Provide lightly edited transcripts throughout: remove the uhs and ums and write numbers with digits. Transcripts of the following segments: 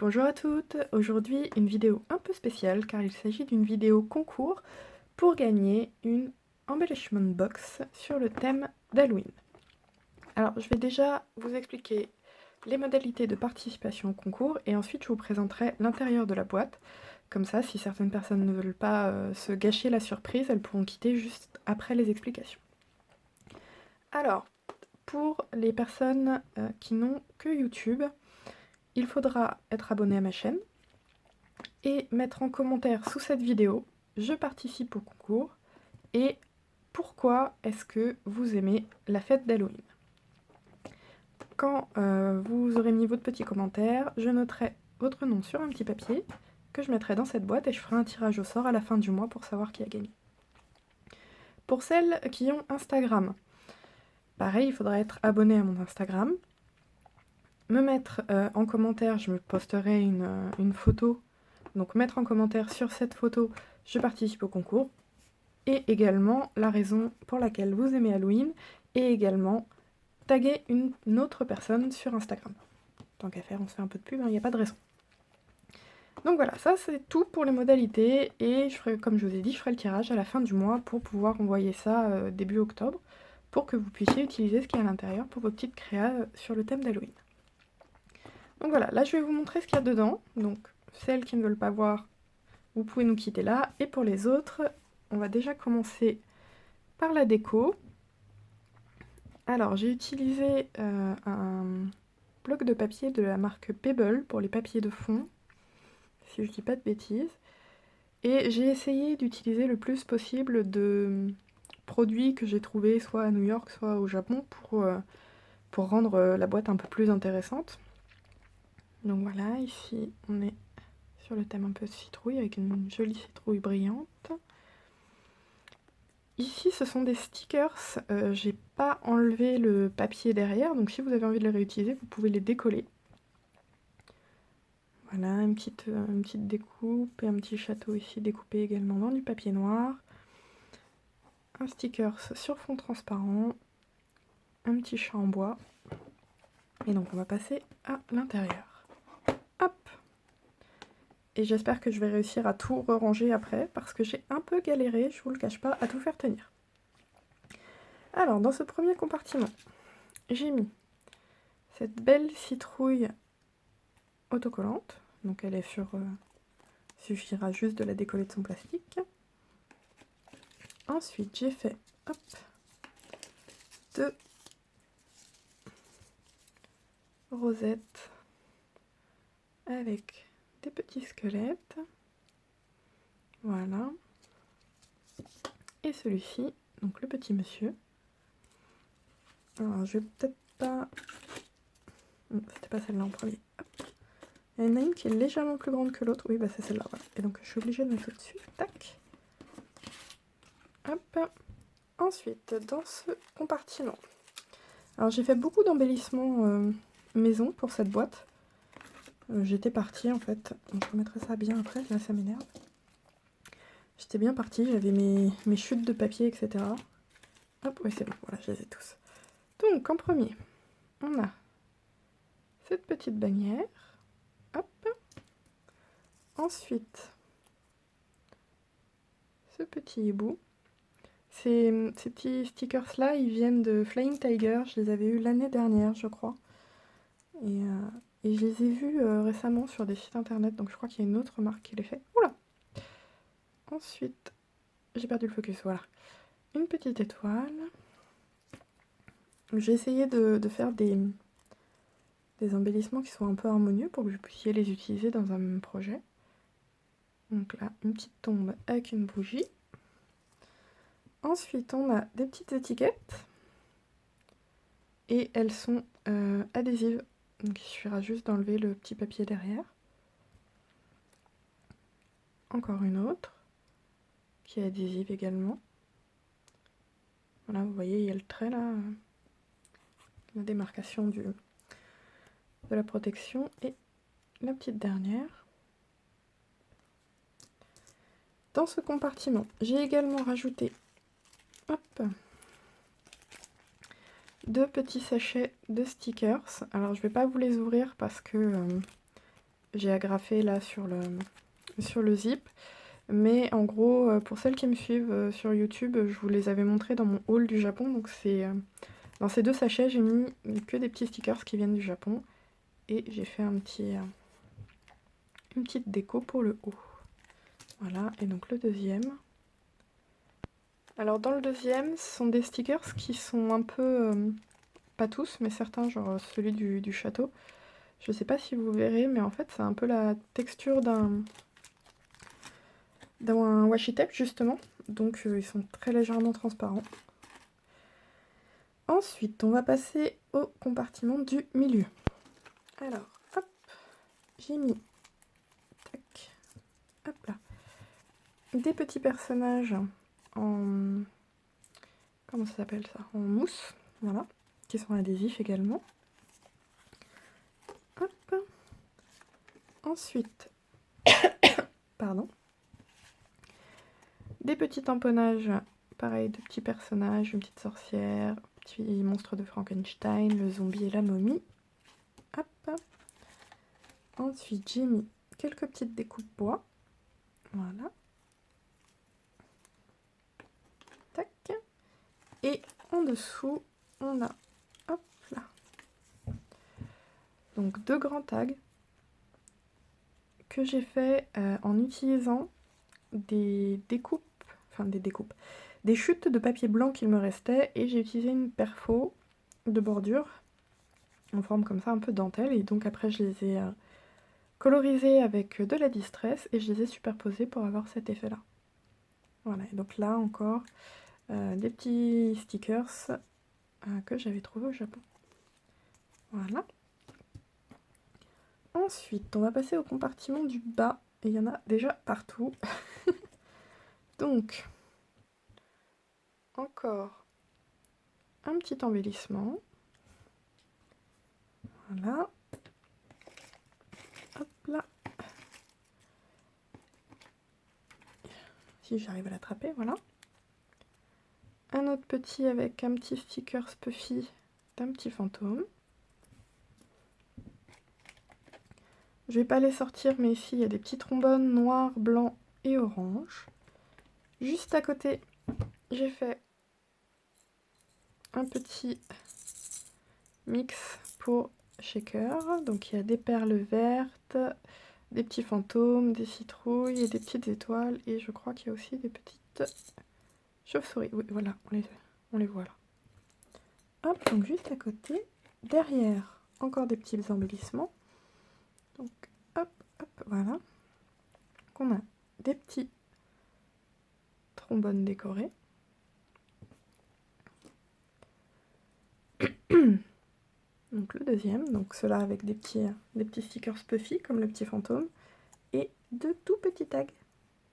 Bonjour à toutes, aujourd'hui une vidéo un peu spéciale car il s'agit d'une vidéo concours pour gagner une embellishment box sur le thème d'Halloween. Alors je vais déjà vous expliquer les modalités de participation au concours et ensuite je vous présenterai l'intérieur de la boîte. Comme ça, si certaines personnes ne veulent pas se gâcher la surprise, elles pourront quitter juste après les explications. Alors, pour les personnes qui n'ont que YouTube, il faudra être abonné à ma chaîne et mettre en commentaire sous cette vidéo « Je participe au concours » et « Pourquoi est-ce que vous aimez la fête d'Halloween ?» Quand vous aurez mis votre petit commentaire, je noterai votre nom sur un petit papier que je mettrai dans cette boîte et je ferai un tirage au sort à la fin du mois pour savoir qui a gagné. Pour celles qui ont Instagram, pareil, il faudra être abonné à mon Instagram, me mettre en commentaire, je me posterai une photo. Donc mettre en commentaire sur cette photo « Je participe au concours » et également la raison pour laquelle vous aimez Halloween et également taguer une autre personne sur Instagram. Tant qu'à faire, on se fait un peu de pub, il n'y a pas de raison. Donc voilà, ça c'est tout pour les modalités et je ferai, comme je vous ai dit, je ferai le tirage à la fin du mois pour pouvoir envoyer ça début octobre pour que vous puissiez utiliser ce qu'il y a à l'intérieur pour vos petites créas sur le thème d'Halloween. Donc voilà, là je vais vous montrer ce qu'il y a dedans. Donc celles qui ne veulent pas voir, vous pouvez nous quitter là. Et pour les autres, on va déjà commencer par la déco. Alors j'ai utilisé un bloc de papier de la marque Pebble pour les papiers de fond, si je dis pas de bêtises. Et j'ai essayé d'utiliser le plus possible de produits que j'ai trouvés soit à New York, soit au Japon pour rendre la boîte un peu plus intéressante. Donc voilà, ici on est sur le thème un peu citrouille avec une jolie citrouille brillante. Ici ce sont des stickers, j'ai pas enlevé le papier derrière, donc si vous avez envie de les réutiliser, vous pouvez les décoller. Voilà, une petite découpe et un petit château ici découpé également dans du papier noir. Un sticker sur fond transparent, un petit chat en bois. Et donc on va passer à l'intérieur. Hop! Et j'espère que je vais réussir à tout ranger après, parce que j'ai un peu galéré, je vous le cache pas, à tout faire tenir. Alors, dans ce premier compartiment, j'ai mis cette belle citrouille autocollante. Donc elle est sur... suffira juste de la décoller de son plastique. Ensuite, j'ai fait hop, deux rosettes avec des petits squelettes. Voilà. Et celui-ci, donc le petit monsieur. Alors, je vais peut-être pas... C'était pas celle-là en premier. Hop. Il y en a une qui est légèrement plus grande que l'autre. Oui, bah c'est celle-là, voilà. Et donc, je suis obligée de mettre au-dessus. Tac. Hop. Ensuite, dans ce compartiment, alors j'ai fait beaucoup d'embellissements maison pour cette boîte. J'étais partie en fait, je remettrai ça bien après, là ça m'énerve. J'étais bien partie, j'avais mes chutes de papier, etc. Hop, oui c'est bon, voilà, je les ai tous. Donc en premier, on a cette petite bannière. Hop. Ensuite, ce petit hibou. Ces petits stickers là, ils viennent de Flying Tiger, je les avais eus l'année dernière je crois. Et je les ai vus récemment sur des sites internet, donc je crois qu'il y a une autre marque qui les fait. Oula! Ensuite, j'ai perdu le focus, voilà. Une petite étoile. J'ai essayé de faire des embellissements qui sont un peu harmonieux pour que vous puissiez les utiliser dans un même projet. Donc là, une petite tombe avec une bougie. Ensuite, on a des petites étiquettes. Et elles sont adhésives. Donc il suffira juste d'enlever le petit papier derrière. Encore une autre, qui est adhésive également. Voilà, vous voyez, il y a le trait là, la démarcation de la protection. Et la petite dernière. Dans ce compartiment, j'ai également rajouté hop, deux petits sachets de stickers. Alors je ne vais pas vous les ouvrir parce que j'ai agrafé là sur le zip. Mais en gros, pour celles qui me suivent sur YouTube, je vous les avais montrés dans mon haul du Japon. Donc c'est dans ces 2 sachets, j'ai mis que des petits stickers qui viennent du Japon. Et j'ai fait une petite déco pour le haut. Voilà, et donc le deuxième. Alors dans le deuxième, ce sont des stickers qui sont un peu... pas tous, mais certains, genre celui du château. Je sais pas si vous verrez, mais en fait c'est un peu la texture d'un washi tape justement. Donc ils sont très légèrement transparents. Ensuite, on va passer au compartiment du milieu. Alors, hop, j'ai mis, tac, hop là, des petits personnages en... comment ça s'appelle ça? En mousse, voilà, qui sont adhésifs également. Hop. Ensuite, pardon, des petits tamponnages, pareil, de petits personnages, une petite sorcière, petit monstre de Frankenstein, le zombie et la momie. Hop. Ensuite, j'ai mis quelques petites découpes bois. Voilà. Tac. Et en dessous, on a, hop là, donc 2 grands tags que j'ai fait en utilisant des chutes de papier blanc qu'il me restait, et j'ai utilisé une perfo de bordure en forme comme ça, un peu dentelle, et donc après je les ai colorisés avec de la distress et je les ai superposés pour avoir cet effet là. Voilà, et donc là encore des petits stickers que j'avais trouvés au Japon. Voilà. Ensuite, on va passer au compartiment du bas, et il y en a déjà partout. Donc, encore un petit embellissement. Voilà. Hop là. Si j'arrive à l'attraper, voilà. Un autre petit avec un petit sticker Puffy d'un petit fantôme. Je vais pas les sortir, mais ici il y a des petits trombones noirs, blancs et orange. Juste à côté, j'ai fait un petit mix pour shaker. Donc il y a des perles vertes, des petits fantômes, des citrouilles et des petites étoiles. Et je crois qu'il y a aussi des petites chauves-souris. Oui, voilà, on les voit là. Hop, donc juste à côté, derrière, encore des petits embellissements. Donc hop, hop, voilà. Donc on a des petits trombones décorés. Donc le deuxième, donc ceux-là avec des petits stickers Puffy comme le petit fantôme, et de tout petits tags.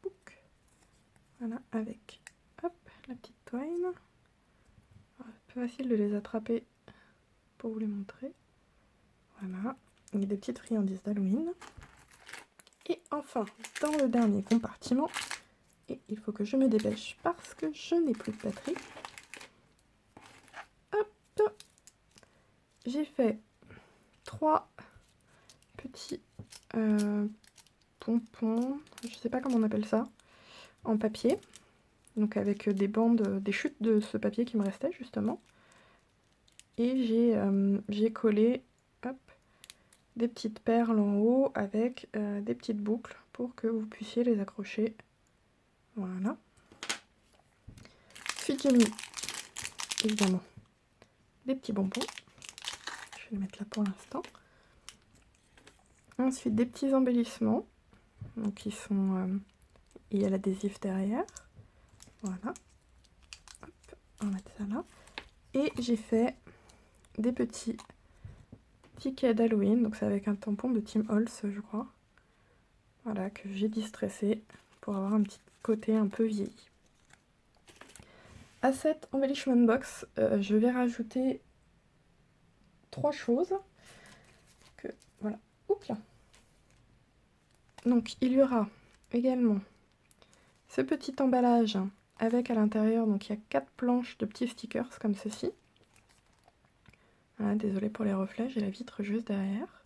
Pouc. Voilà, avec hop, la petite twine. C'est peu facile de les attraper pour vous les montrer. Voilà, et des petites friandises d'Halloween. Et enfin, dans le dernier compartiment, et il faut que je me dépêche parce que je n'ai plus de batterie. Hop, j'ai fait 3 petits pompons, je sais pas comment on appelle ça, en papier. Donc avec des bandes, des chutes de ce papier qui me restait justement. Et j'ai collé, hop, des petites perles en haut avec des petites boucles pour que vous puissiez les accrocher. Voilà. Ensuite j'ai mis évidemment des petits bonbons. Je vais les mettre là pour l'instant. Ensuite des petits embellissements. Donc ils sont... il y a l'adhésif derrière. Voilà. Hop, on va mettre ça là. Et j'ai fait des petits tickets d'Halloween. Donc c'est avec un tampon de Tim Holtz, je crois. Voilà, que j'ai distressé pour avoir un petit côté un peu vieilli. À cette embellishment box, je vais rajouter 3 choses. Voilà. Oups là. Donc il y aura également ce petit emballage avec à l'intérieur, donc il y a 4 planches de petits stickers comme ceci. Voilà, désolée pour les reflets, j'ai la vitre juste derrière.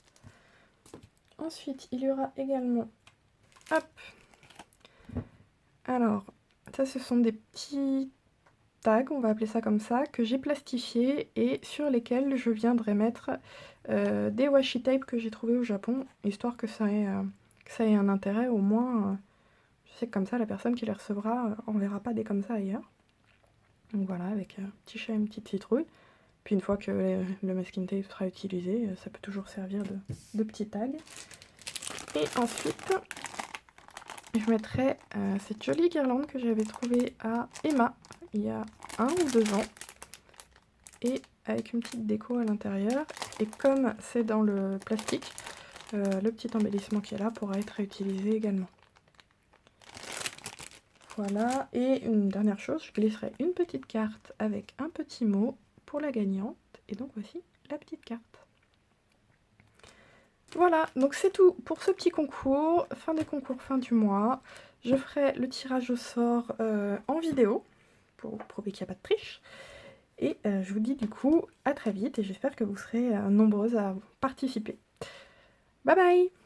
Ensuite, il y aura également, hop, alors, ça ce sont des petits tags, on va appeler ça comme ça, que j'ai plastifiés et sur lesquels je viendrai mettre des washi tape que j'ai trouvé au Japon, histoire que ça ait un intérêt, au moins, je sais que comme ça, la personne qui les recevra enverra pas des comme ça ailleurs. Donc voilà, avec un petit chat et une petite citrouille. Puis une fois que le masking tape sera utilisé, ça peut toujours servir de petit tag. Et ensuite, je mettrai cette jolie guirlande que j'avais trouvée à Emma il y a 1 ou 2 ans. Et avec une petite déco à l'intérieur. Et comme c'est dans le plastique, le petit embellissement qui est là pourra être réutilisé également. Voilà, et une dernière chose, je glisserai une petite carte avec un petit mot pour la gagnante. Et donc voici la petite carte. Voilà, donc c'est tout pour ce petit concours. Fin des concours, fin du mois. Je ferai le tirage au sort en vidéo pour prouver qu'il n'y a pas de triche. Et je vous dis du coup à très vite et j'espère que vous serez nombreuses à participer. Bye bye!